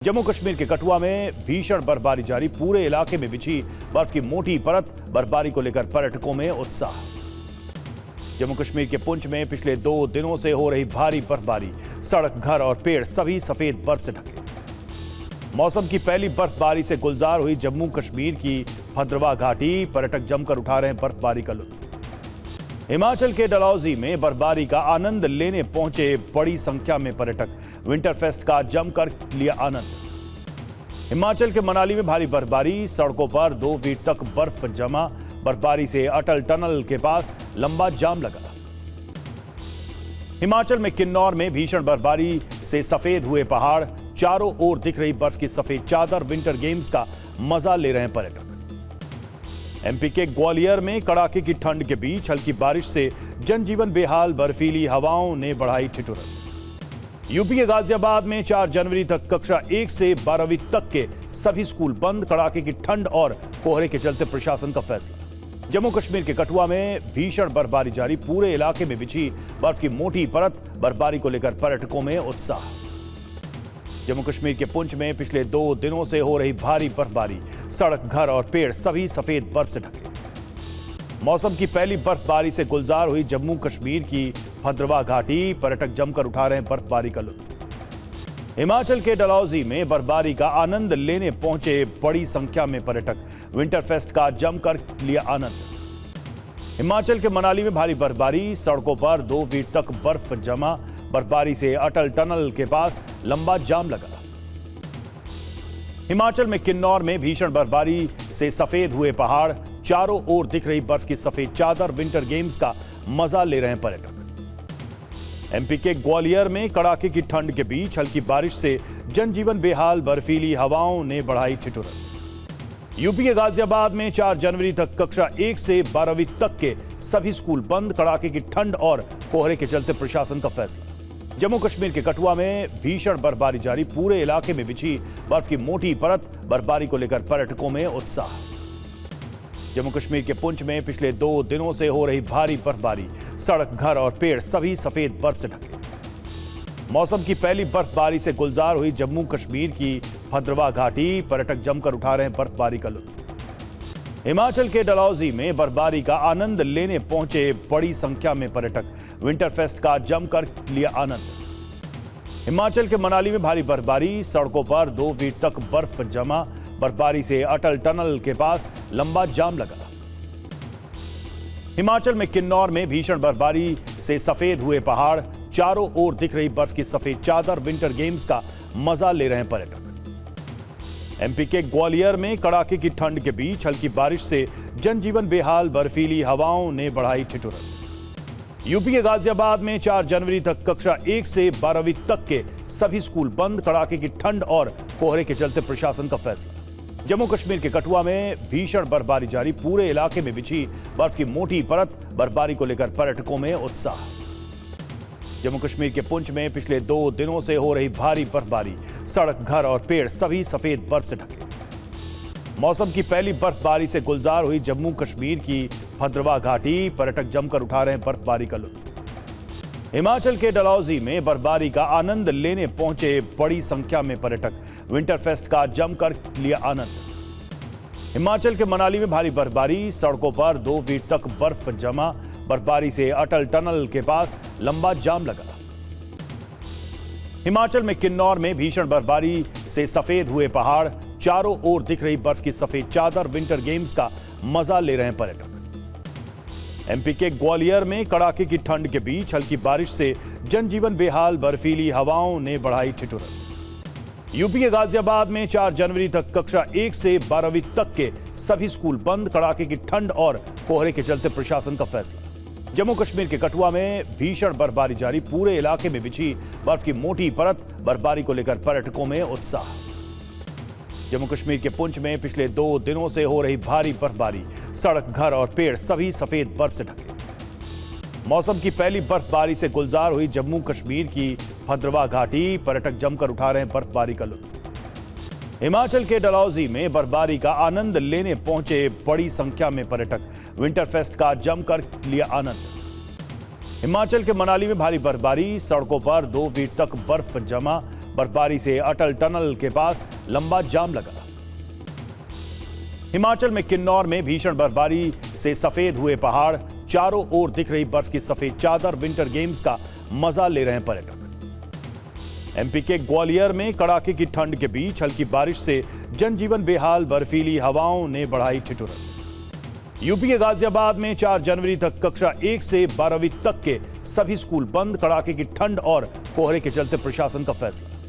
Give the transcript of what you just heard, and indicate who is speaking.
Speaker 1: जम्मू कश्मीर के कठुआ में भीषण बर्फबारी जारी। पूरे इलाके में बिछी बर्फ की मोटी परत। बर्फबारी को लेकर पर्यटकों में उत्साह। जम्मू कश्मीर के पुंछ में पिछले 2 दिनों से हो रही भारी बर्फबारी। सड़क, घर और पेड़ सभी सफेद बर्फ से ढके। मौसम की पहली बर्फबारी से गुलजार हुई जम्मू कश्मीर की भद्रवाह घाटी। पर्यटक जमकर उठा रहे हैं बर्फबारी का लुत्फ। हिमाचल के डलहौजी में बर्फबारी का आनंद लेने पहुंचे बड़ी संख्या में पर्यटक। विंटर फेस्ट का जमकर लिया आनंद। हिमाचल के मनाली में भारी बर्फबारी। सड़कों पर 2 फीट तक बर्फ जमा। बर्फबारी से अटल टनल के पास लंबा जाम लगा। हिमाचल में किन्नौर में भीषण बर्फबारी से सफेद हुए पहाड़। चारों ओर दिख रही बर्फ की सफेद चादर। विंटर गेम्स का मजा ले रहे हैं पर्यटक। एमपी के ग्वालियर में कड़ाके की ठंड के बीच हल्की बारिश से जनजीवन बेहाल। बर्फीली हवाओं ने बढ़ाई ठिठुरन। यूपी के गाजियाबाद में 4 जनवरी तक कक्षा 1 से 12वीं तक के सभी स्कूल बंद। कड़ाके की ठंड और कोहरे के चलते प्रशासन का फैसला। जम्मू कश्मीर के कठुआ में भीषण बर्फबारी जारी। पूरे इलाके में बिछी बर्फ की मोटी परत। बर्फबारी को लेकर पर्यटकों में उत्साह। जम्मू कश्मीर के पुंछ में पिछले 2 दिनों से हो रही भारी बर्फबारी। सड़क, घर और पेड़ सभी सफेद बर्फ से ढके। मौसम की पहली बर्फबारी से गुलजार हुई जम्मू कश्मीर की भद्रवाह घाटी। पर्यटक जमकर उठा रहे हैं बर्फबारी का लुत्फ। हिमाचल के डलहौजी में बर्फबारी का आनंद लेने पहुंचे बड़ी संख्या में पर्यटक। विंटर फेस्ट का जमकर लिया आनंद। हिमाचल के मनाली में भारी बर्फबारी। सड़कों पर 2 फीट तक बर्फ जमा। बर्फबारी से अटल टनल के पास लंबा जाम लगा। हिमाचल में किन्नौर में भीषण बर्फबारी से सफेद हुए पहाड़। चारों ओर दिख रही बर्फ की सफेद चादर। विंटर गेम्स का मजा ले रहे हैं पर्यटक। एमपी के ग्वालियर में कड़ाके की ठंड के बीच हल्की बारिश से जनजीवन बेहाल। बर्फीली हवाओं ने बढ़ाई ठिठुरन। यूपी के गाजियाबाद में 4 जनवरी तक कक्षा 1 से 12वीं तक के सभी स्कूल बंद। कड़ाके की ठंड और कोहरे के चलते प्रशासन का फैसला। जम्मू कश्मीर के कठुआ में भीषण बर्फबारी जारी। पूरे इलाके में बिछी बर्फ की मोटी परत। बर्फबारी को लेकर पर्यटकों में उत्साह। जम्मू कश्मीर के पुंछ में पिछले 2 दिनों से हो रही भारी बर्फबारी। सड़क, घर और पेड़ सभी सफेद बर्फ से ढके। मौसम की पहली बर्फबारी से गुलजार हुई जम्मू कश्मीर की भद्रवाह घाटी। पर्यटक जमकर उठा रहे हैं बर्फबारी का लुत्फ। हिमाचल के डलहौजी में बर्फबारी का आनंद लेने पहुंचे बड़ी संख्या में पर्यटक। विंटर फेस्ट का जमकर लिया आनंद। हिमाचल के मनाली में भारी बर्फबारी। सड़कों पर 2 फीट तक बर्फ जमा। बर्फबारी से अटल टनल के पास लंबा जाम लगा। हिमाचल में किन्नौर में भीषण बर्फबारी से सफेद हुए पहाड़। चारों ओर दिख रही बर्फ की सफेद चादर। विंटर गेम्स का मजा ले रहे हैं पर्यटक। एमपी के ग्वालियर में कड़ाके की ठंड के बीच हल्की बारिश से जनजीवन बेहाल। बर्फीली हवाओं ने बढ़ाई ठिठुरन। यूपी के गाजियाबाद में 4 जनवरी तक कक्षा 1 से 12वीं तक के सभी स्कूल बंद। कड़ाके की ठंड और कोहरे के चलते प्रशासन का फैसला। जम्मू कश्मीर के कठुआ में भीषण बर्फबारी जारी। पूरे इलाके में बिछी बर्फ की मोटी परत। बर्फबारी को लेकर पर्यटकों में उत्साह। जम्मू कश्मीर के पुंछ में पिछले 2 दिनों से हो रही भारी बर्फबारी। सड़क, घर और पेड़ सभी सफेद बर्फ से ढके। मौसम की पहली बर्फबारी से गुलजार हुई जम्मू कश्मीर की भद्रवाह घाटी। पर्यटक जमकर उठा रहे हैं बर्फबारी का लुत्फ। हिमाचल के डलहौजी में बर्फबारी का आनंद लेने पहुंचे बड़ी संख्या में पर्यटक। विंटर फेस्ट का जमकर लिया आनंद। हिमाचल के मनाली में भारी बर्फबारी। सड़कों पर 2 फीट तक बर्फ जमा। बर्फबारी से अटल टनल के पास लंबा जाम लगा। हिमाचल में किन्नौर में भीषण बर्फबारी से सफेद हुए पहाड़। चारों ओर दिख रही बर्फ की सफेद चादर। विंटर गेम्स का मजा ले रहे हैं पर्यटक। एमपी के ग्वालियर में कड़ाके की ठंड के बीच हल्की बारिश से जनजीवन बेहाल। बर्फीली हवाओं ने बढ़ाई ठिठुरन। यूपी के गाजियाबाद में 4 जनवरी तक कक्षा 1 से 12वीं तक के सभी स्कूल बंद। कड़ाके की ठंड और कोहरे के चलते प्रशासन का फैसला। जम्मू कश्मीर के कठुआ में भीषण बर्फबारी जारी। पूरे इलाके में बिछी बर्फ की मोटी परत। बर्फबारी को लेकर पर्यटकों में उत्साह। जम्मू कश्मीर के पुंछ में पिछले 2 दिनों से हो रही भारी बर्फबारी। सड़क, घर और पेड़ सभी सफेद बर्फ से ढके। मौसम की पहली बर्फबारी से गुलजार हुई जम्मू कश्मीर की भद्रवाह घाटी। पर्यटक जमकर उठा रहे हैं बर्फबारी का लुत्फ। हिमाचल के डलहौजी में बर्फबारी का आनंद लेने पहुंचे बड़ी संख्या में पर्यटक। विंटर फेस्ट का जमकर लिया आनंद। हिमाचल के मनाली में भारी बर्फबारी। सड़कों पर 2 फीट तक बर्फ जमा। बर्फबारी से अटल टनल के पास लंबा जाम लगा। हिमाचल में किन्नौर में भीषण बर्फबारी से सफेद हुए पहाड़, चारों ओर दिख रही बर्फ की सफेद चादर। विंटर गेम्स का मजा ले रहे हैं पर्यटक। एमपी के ग्वालियर में कड़ाके की ठंड के बीच हल्की बारिश से जनजीवन बेहाल, बर्फीली हवाओं ने बढ़ाई ठिठुरन। यूपी के गाजियाबाद में 4 जनवरी तक कक्षा 1 से 12वीं तक के सभी स्कूल बंद। कड़ाके की ठंड और कोहरे के चलते प्रशासन का फैसला।